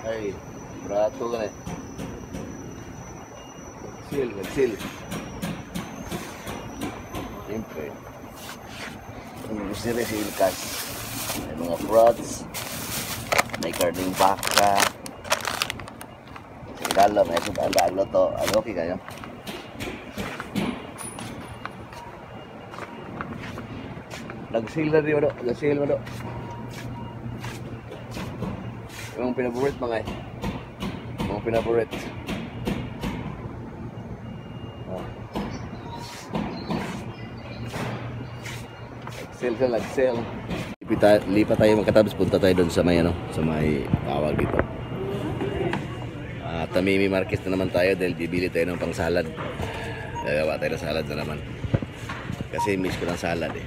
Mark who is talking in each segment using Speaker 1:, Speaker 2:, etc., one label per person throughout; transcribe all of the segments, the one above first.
Speaker 1: Ay, brato ka na. Nagsil. Siyempre. Ang gusto nila si Ilkas. May mga fruits. May karning baka. Sa ilalo, may sundalo to. Ano, okay kayo? Nag-sale na rin, nag-sale mo do. Yung pinaborit mga eh. Yung pinaborit. Nag-sale. Lipat tayo magkatabs, punta tayo doon sa may ano, sa may tawag dito. Tamimi Market na naman tayo dahil bibili tayo ng pang salad. Gagawa tayo ng salad na naman. Kasi miss ko ng salad eh.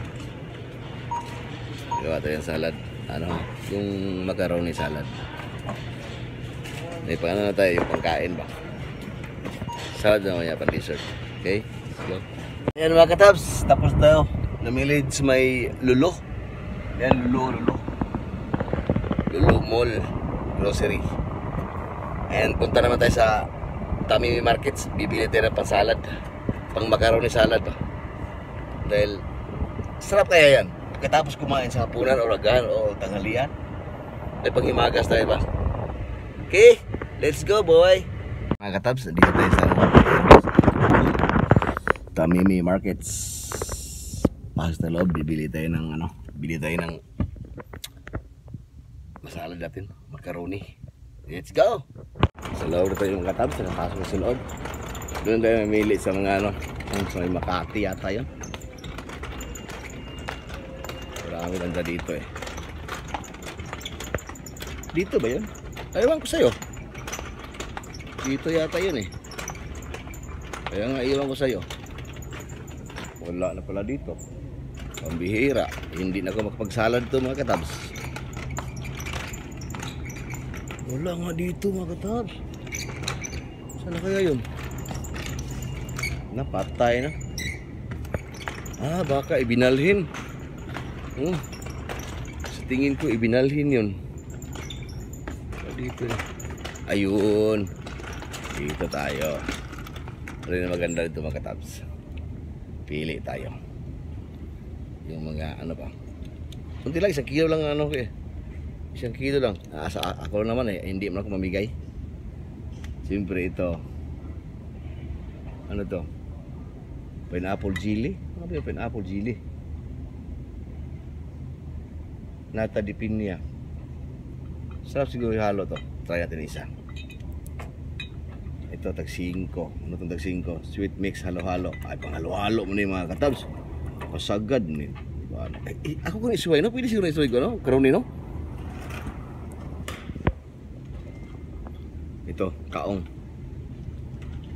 Speaker 1: Gagawa tayo ng salad. Ano, yung macaroni salad. May pang ano na tayo, yung pangkain ba? Salad na maya, pang dessert. Okay? Let's go. Ayan mga katabs, tapos tayo. Namili sa may Lulo. Yan, Lulo Mall Grocery. And punta naman tayo sa Tamimi Markets. Bibili tayo ng pang salad, pang macaroni salad ba? Dahil sarap kaya yan pagkatapos kumain sa hapunan o ragahan o tanghalian. May panghimagas tayo ba? Okay, let's go boy. Mga katabs, dito tayo sa Tamimi Markets. Pasok sa loob, bibili tayo ng ano, bibili tayo ng masalad natin, macaroni. Let's go! Sa loob na tayo mga katabs, nakapasok sa loob. Doon tayo mamili sa mga ano, sa may Makati yata yun. Marami ganda dito eh. Dito ba yun? Ayawan ko sa'yo. Dito yata yun eh. Kaya nga iwan ko sa'yo. Wala na pala dito. Pambihira, hindi na ako makapagsalad to mga katabs. Wala nga dito mga katabs. Saan na kaya yun? Napatay na. Baka ibinalhin. Sa tingin ko ibinalhin yun. Dito. Ayun. Dito tayo. Ano na maganda dito mga katabs. Pili tayo. Yung mga ano pa, kunti lang, 1 kilo lang ano eh, 1 kilo lang. Ako naman eh, hindi man ako mamigay. Siyempre ito, ano to, pineapple jelly. Ano ba yung pineapple jelly? Nata di pinya. Sarap siguro halo to. Try natin isa. Ito tag 5. Ano itong tag 5? Sweet mix halo-halo. Ay pang halo-halo mo na yung mga katabs. Pasagad ni. Ako kung isuway no, pwede siguro isuway ko no, karoni no. Ito, kaong.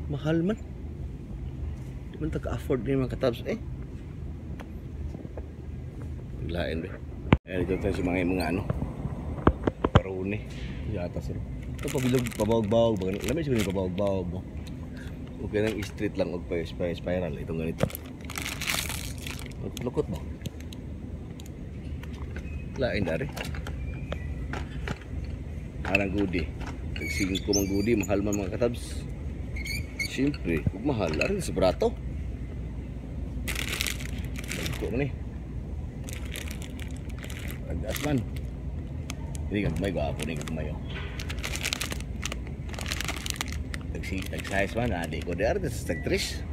Speaker 1: Mahal man. Di man taka-afford ni mga katabs eh. Biglain ba. Ayan, ito tayo sa mga ano. Karoni. Yata sir. Ito pabilog, pabawag-bawag. Lamay siguro yung pabawag-bawag mo. Okay lang, street lang og spiral. Itong ganito. Lukot mo. Lain dari. Arang gudi. Tag 5 mang gudi, mahal man mga katabs. Siyempre, kung mahal, arin sa brato. Lagko mo ni. Agdas man. Hindi kagmay, gwapo ni kagmay. Tag-size man, di ko di arin sa tag-3.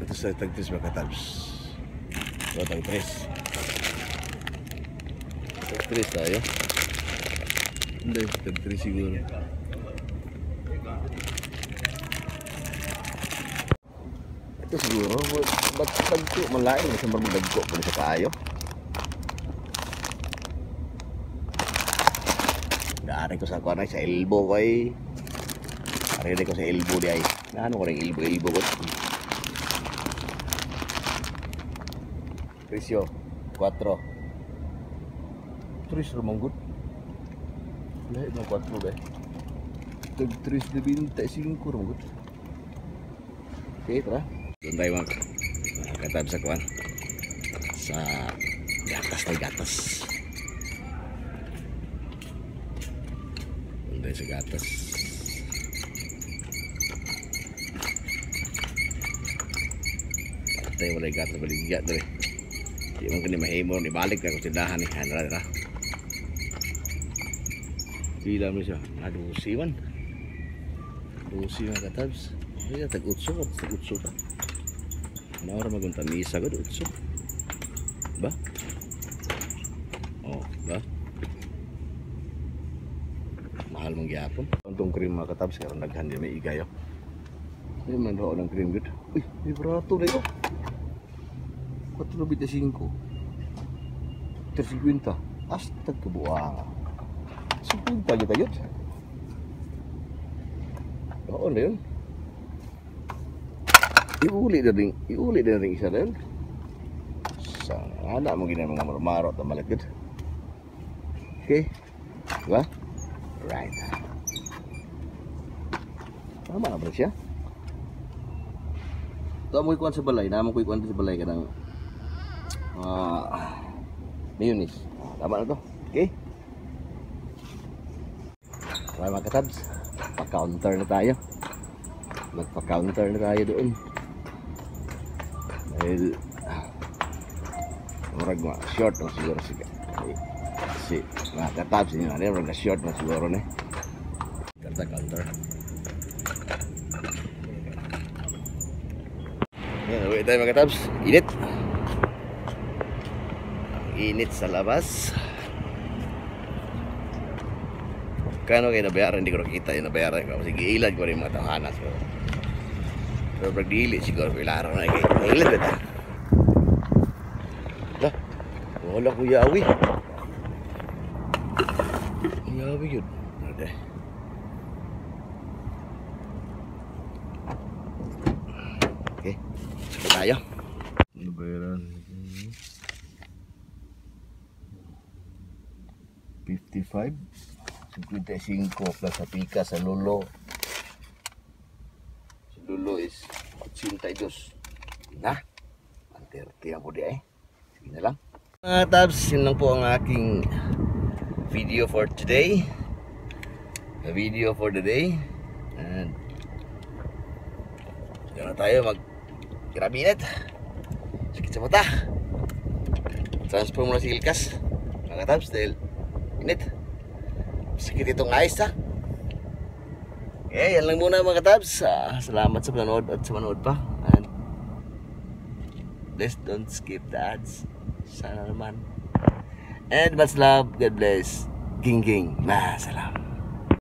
Speaker 1: Ito sa tag-3 mga katabs. Ito tag-3. Tag-3 tayo. Hindi, tag-3 siguro. Ito siguro. Ba't tag-2? Malain. Masang barmagagko. Pwede sa tayo. Naarin ko sa kuwanay. Sa elbow ko ay. Naarin ko sa elbow di ay. Naano ko rin elbow ko. Presyo 4. 3 ramang good. Lahat ng 4 ba? Tag 3 na 25 ramang good. Okay, tara. Doon tayo mga katab sa kuwan. Sa gatas na gatas. tayo sa gatas. Tayo wala yung gatas baligya dali. Di man kani mahimo ni balik ka kung tindahan ni hanra. Pila mo siya? Adusi man. Adusi mga katabs. Ay, tag-utso pa. Naura magunta misa ko, utso. Ba? Oh, ba? Mahal mong gyapon. Untong cream mga katabs, karon daghan di may igayo. Ay man daw ng cream gud. Uy, vibrato na yo. 4.25. 3.50. Hasta kebuang. 50 aja tayot. Oo na yun. Iuli na rin isa na yun. Sa anak mo ginang mga marmarot na malagid. Okay? Diba? Right. Tama na ba siya? Ito mo ikuan sa balay. Naman ko ikuan sa balay ka ng mayonnaise. Tama na to. Okay? Okay mga katabs. Pa-counter na tayo. Magpa-counter na tayo doon. Dahil murag mga short na siguro si mga katabs nyo na murag na short na siguro na kata counter. Yan, uwi tayo mga katabs. Init. Init sa labas. Kano kayo nabayaran, hindi ko nakita yung nabayaran ko. Sige, ilad ko rin mga tahanas ko. Pero pagdili siguro ko ilarang na kayo. Ilad ba ito? Lah, wala ko yawi. Yawi yun. Okay. Okay, sige tayo. Nabayaran 55 plus sa pika sa lulo. Sa lulo is 82. Na, 130 ako di Sige na lang. Mga tabs, yun lang po ang aking video for today. The video for the day. And sige na tayo mag-grabinet. Sakit sa mata. Transfer mo na si Ilkas. Mga tabs, dahil init. Sakit itong ice ha. Okay, yan lang muna mga tabs. Salamat sa panonood at sa manood pa. And please don't skip the ads. Sana naman. And much love. God bless. Ging ging. Salam.